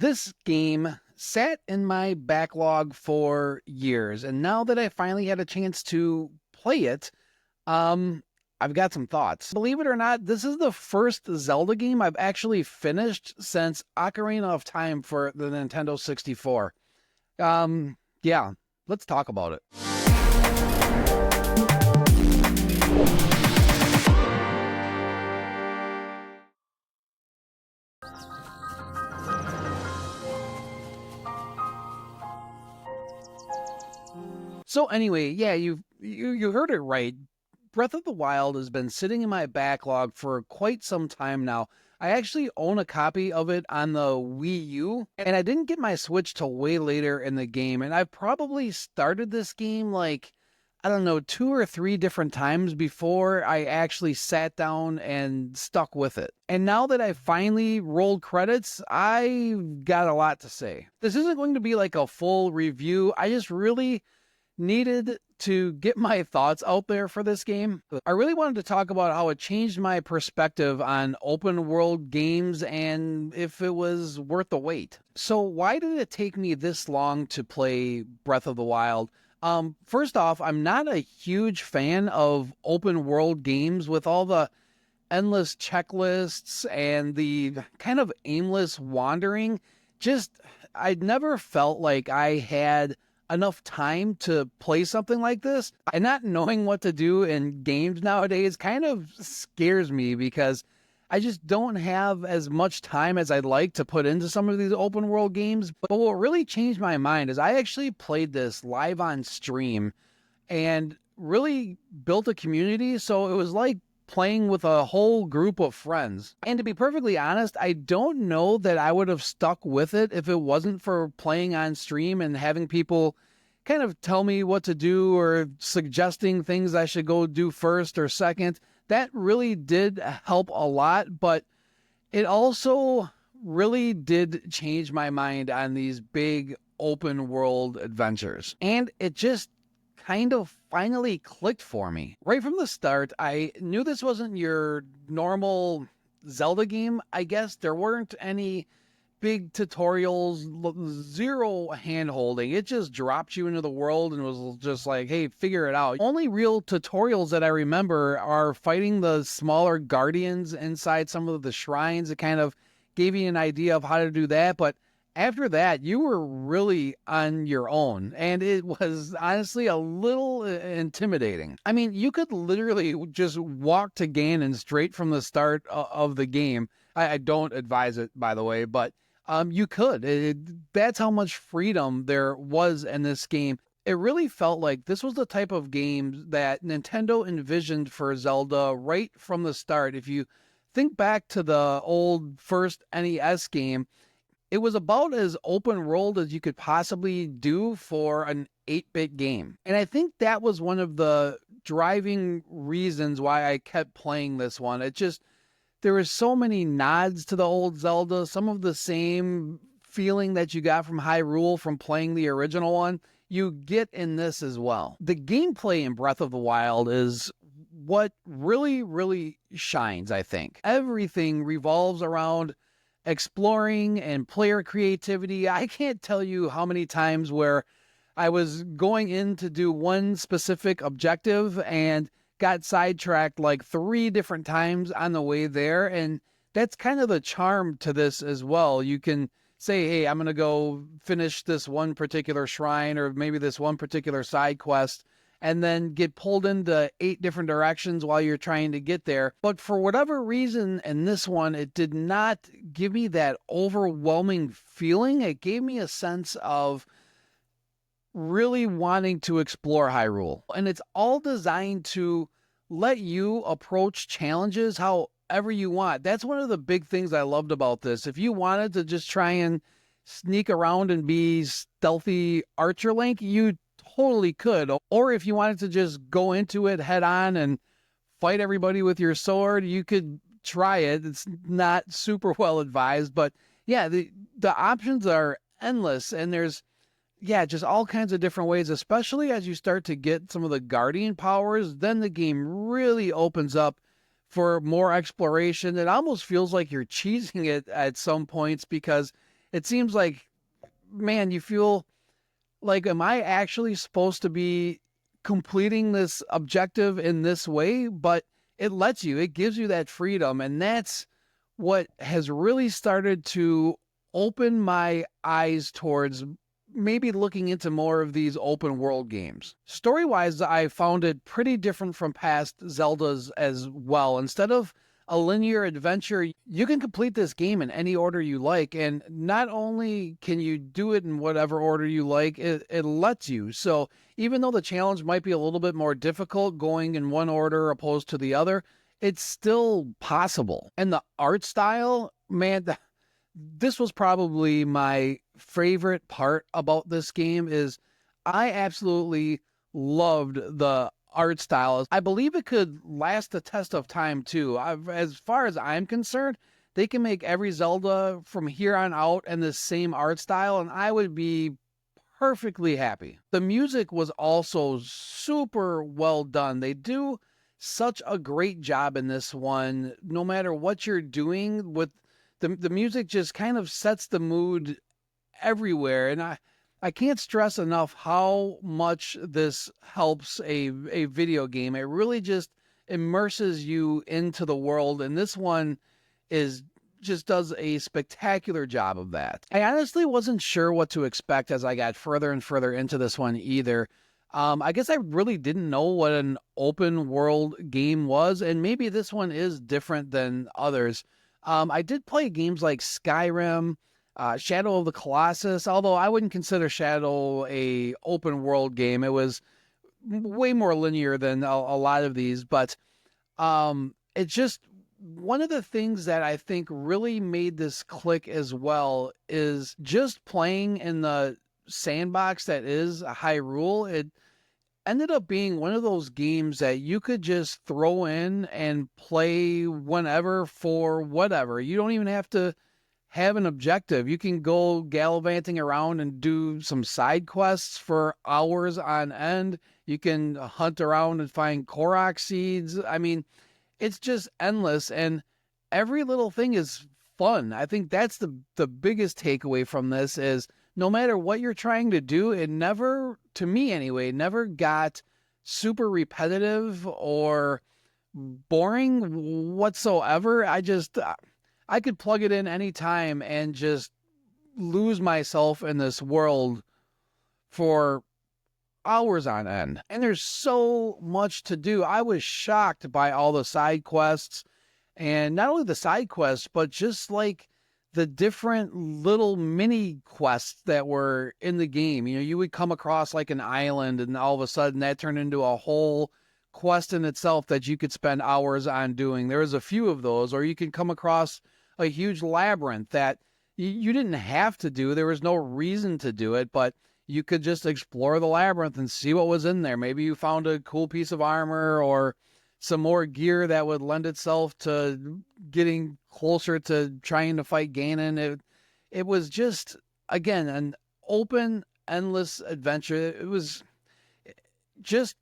This game sat in my backlog for years, and now that I finally had a chance to play it, um, I've got some thoughts. Believe it or not, this is the first Zelda game I've actually finished since Ocarina of Time for the Nintendo 64. Yeah, let's talk about it. So anyway, yeah, you heard it right. Breath of the Wild has been sitting in my backlog for quite some time now. I actually own a copy of it on the Wii U, and I didn't get my Switch till way later in the game. And I've probably started this game like, I don't know, two or three different times before I actually sat down and stuck with it. And now that I finally rolled credits, I've got a lot to say. This isn't going to be like a full review. I just really needed to get my thoughts out there for this game. I really wanted to talk about how it changed my perspective on open world games and if it was worth the wait. So why did it take me this long to play Breath of the Wild? First off, I'm not a huge fan of open world games with all the endless checklists and the kind of aimless wandering. Just, I'd never felt like I had enough time to play something like this. And not knowing what to do in games nowadays kind of scares me because I just don't have as much time as I'd like to put into some of these open world games. But what really changed my mind is I actually played this live on stream and really built a community. So it was like playing with a whole group of friends. And to be perfectly honest, I don't know that I would have stuck with it if it wasn't for playing on stream and having people kind of tell me what to do or suggesting things I should go do first or second. That really did help a lot, but it also really did change my mind on these big open world adventures. And it just kind of finally clicked for me. Right from the start, I knew this wasn't your normal Zelda game. I guess there weren't any big tutorials, zero hand holding. It just dropped you into the world and was just like, hey, figure it out. Only real tutorials that I remember are fighting the smaller guardians inside some of the shrines. It kind of gave you an idea of how to do that, but after that, you were really on your own, and it was honestly a little intimidating. I mean, you could literally just walk to Ganon straight from the start of the game. I don't advise it, by the way, but you could. That's how much freedom there was in this game. It really felt like this was the type of game that Nintendo envisioned for Zelda right from the start. If you think back to the old first NES game, it was about as open world as you could possibly do for an 8-bit game. And I think that was one of the driving reasons why I kept playing this one. There were so many nods to the old Zelda, some of the same feeling that you got from Hyrule from playing the original one, you get in this as well. The gameplay in Breath of the Wild is what really, really shines, I think. Everything revolves around exploring and player creativity. I can't tell you how many times where I was going in to do one specific objective and got sidetracked like 3 different times on the way there. And that's kind of the charm to this as well. You can say, hey, I'm going to go finish this one particular shrine or maybe this one particular side quest, and then get pulled into 8 different directions while you're trying to get there. But for whatever reason in this one, it did not give me that overwhelming feeling. It gave me a sense of really wanting to explore Hyrule. And it's all designed to let you approach challenges however you want. That's one of the big things I loved about this. If you wanted to just try and sneak around and be stealthy Archer Link, you totally could. Or if you wanted to just go into it head on and fight everybody with your sword, you could try it. It's not super well advised, but yeah, the options are endless, and there's just all kinds of different ways, especially as you start to get some of the guardian powers. Then the game really opens up for more exploration. It almost feels like you're cheesing it at some points because it seems like, man, you feel like, am I actually supposed to be completing this objective in this way? But it lets you, it gives you that freedom. And that's what has really started to open my eyes towards maybe looking into more of these open world games. Story wise, I found it pretty different from past Zeldas as well. Instead of a linear adventure, you can complete this game in any order you like. And not only can you do it in whatever order you like, it lets you. So even though the challenge might be a little bit more difficult going in one order opposed to the other, it's still possible. And the art style, man, this was probably my favorite part about this game is I absolutely loved the art style. I believe it could last the test of time too. As far as I'm concerned, they can make every Zelda from here on out in the same art style, and I would be perfectly happy. The music was also super well done. They do such a great job in this one, no matter what you're doing with the music just kind of sets the mood everywhere. And I can't stress enough how much this helps a video game. It really just immerses you into the world. And this one is just does a spectacular job of that. I honestly wasn't sure what to expect as I got further and further into this one either. I guess I really didn't know what an open world game was, and maybe this one is different than others. I did play games like Skyrim, Shadow of the Colossus, although I wouldn't consider Shadow a open world game. It was way more linear than a lot of these, but it's just one of the things that I think really made this click as well is just playing in the sandbox that is Hyrule. It ended up being one of those games that you could just throw in and play whenever for whatever. You don't even have to have an objective. You can go gallivanting around and do some side quests for hours on end. You can hunt around and find Korok seeds. I mean, it's just endless, and every little thing is fun. I think that's the biggest takeaway from this is no matter what you're trying to do, it never, to me anyway, never got super repetitive or boring whatsoever. I could plug it in anytime and just lose myself in this world for hours on end. And there's so much to do. I was shocked by all the side quests, and not only the side quests, but just like the different little mini quests that were in the game. You know, you would come across like an island, and all of a sudden that turned into a whole quest in itself that you could spend hours on doing. There was a few of those, or you could come across a huge labyrinth that you didn't have to do. There was no reason to do it, but you could just explore the labyrinth and see what was in there. Maybe you found a cool piece of armor or some more gear that would lend itself to getting closer to trying to fight Ganon. It was just, again, an open, endless adventure. It was just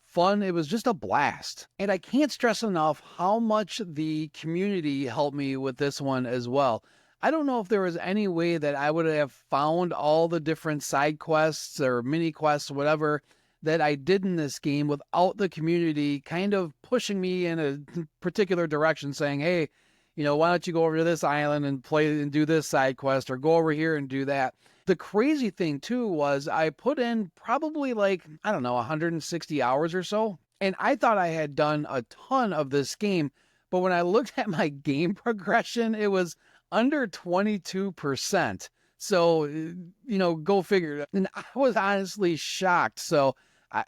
fun. It was just a blast. And I can't stress enough how much the community helped me with this one as well. I don't know if there was any way that I would have found all the different side quests or mini quests, whatever, that I did in this game without the community kind of pushing me in a particular direction, saying, hey, you know, why don't you go over to this island and play and do this side quest, or go over here and do that. The crazy thing too was I put in probably like, I don't know, 160 hours or so. And I thought I had done a ton of this game. But when I looked at my game progression, it was under 22%. So, you know, go figure. And I was honestly shocked. So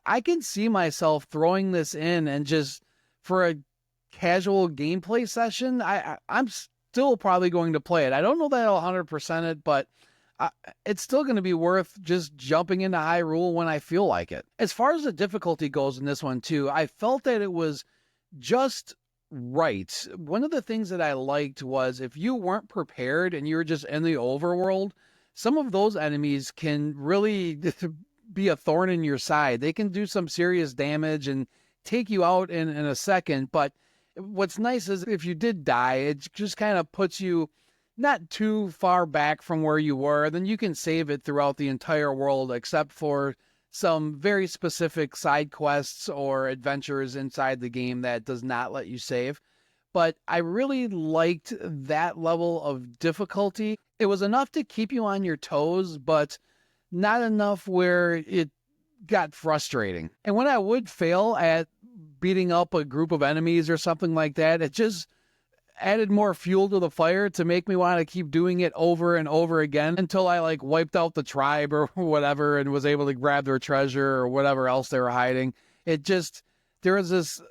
I can see myself throwing this in and just for a casual gameplay session, I'm still probably going to play it. I don't know that I'll 100% it, but it's still going to be worth just jumping into Hyrule when I feel like it. As far as the difficulty goes in this one too, I felt that it was just right. One of the things that I liked was if you weren't prepared and you were just in the overworld, some of those enemies can really be a thorn in your side. They can do some serious damage and take you out in a second. But what's nice is if you did die, it just kind of puts you not too far back from where you were, then you can save it throughout the entire world except for some very specific side quests or adventures inside the game that does not let you save. But I really liked that level of difficulty. It was enough to keep you on your toes, but not enough where it got frustrating. And when I would fail at beating up a group of enemies or something like that, it just added more fuel to the fire to make me want to keep doing it over and over again until I like wiped out the tribe or whatever and was able to grab their treasure or whatever else they were hiding. It just, there was this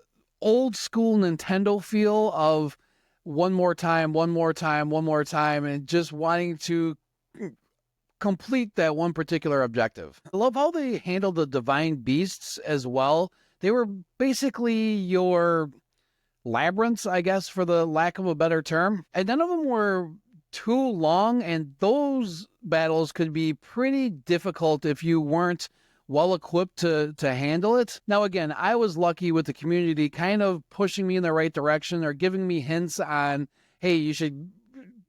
old school Nintendo feel of one more time, one more time, one more time, and just wanting to complete that one particular objective. I love how they handled the divine beasts as well. They were basically your labyrinths, I guess, for the lack of a better term. And none of them were too long, and those battles could be pretty difficult if you weren't well equipped to handle it. Now, again, I was lucky with the community kind of pushing me in the right direction or giving me hints on, hey, you should,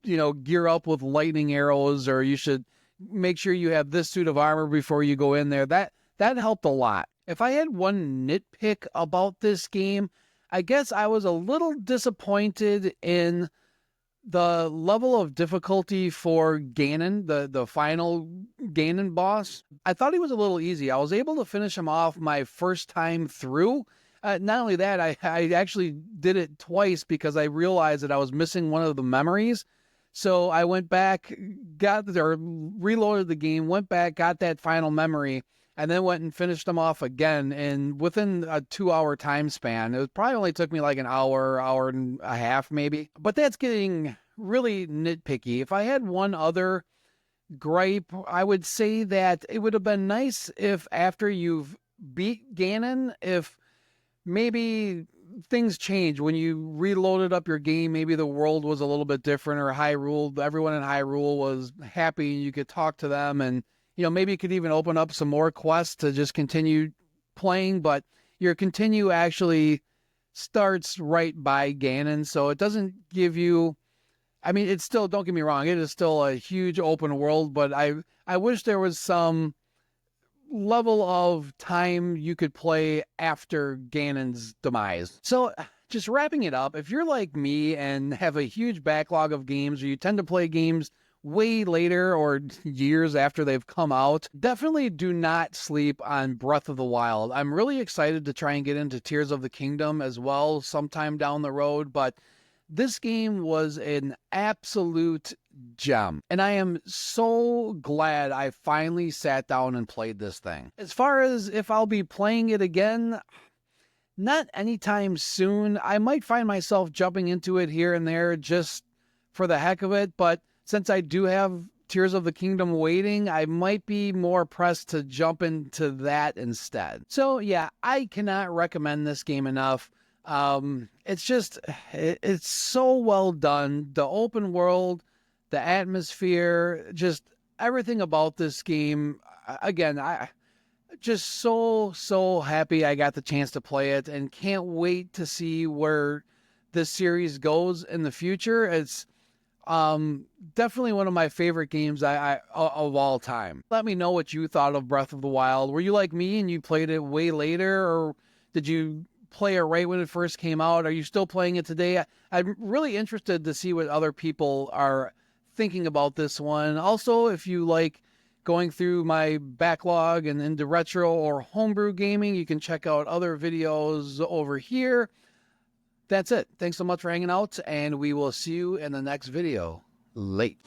gear up with lightning arrows, or you should make sure you have this suit of armor before you go in there. That helped a lot. If I had one nitpick about this game, I guess I was a little disappointed in the level of difficulty for Ganon, the final Ganon boss. I thought he was a little easy. I was able to finish him off my first time through. Not only that, I actually did it twice because I realized that I was missing one of the memories. So I went back, reloaded the game, went back, got that final memory, and then went and finished them off again. And within a 2-hour time span, it probably only took me like an hour and a half maybe. But that's getting really nitpicky. If I had one other gripe, I would say that it would have been nice if after you've beat Ganon, if maybe things change when you reloaded up your game. Maybe the world was a little bit different, or Hyrule, everyone in Hyrule was happy and you could talk to them, and maybe you could even open up some more quests to just continue playing, but your continue actually starts right by Ganon, so it doesn't give you, it's still, don't get me wrong, it is still a huge open world, but I wish there was some level of time you could play after Ganon's demise. So just wrapping it up, if you're like me and have a huge backlog of games, or you tend to play games way later or years after they've come out, definitely do not sleep on Breath of the Wild. I'm really excited to try and get into Tears of the Kingdom as well sometime down the road, but this game was an absolute gem, and I am so glad I finally sat down and played this thing. As far as if I'll be playing it again, not anytime soon. I might find myself jumping into it here and there just for the heck of it, but since I do have Tears of the Kingdom waiting, I might be more pressed to jump into that instead. So yeah, I cannot recommend this game enough. It's so well done. The open world, the atmosphere, just everything about this game. Again, I just so happy I got the chance to play it, and can't wait to see where this series goes in the future. It's definitely one of my favorite games of all time. Let me know what you thought of Breath of the Wild. Were you like me and you played it way later, or did you play it right when it first came out? Are you still playing it today? I'm really interested to see what other people are thinking about this one. Also, if you like going through my backlog and into retro or homebrew gaming, you can check out other videos over here. That's it. Thanks so much for hanging out, and we will see you in the next video. Late.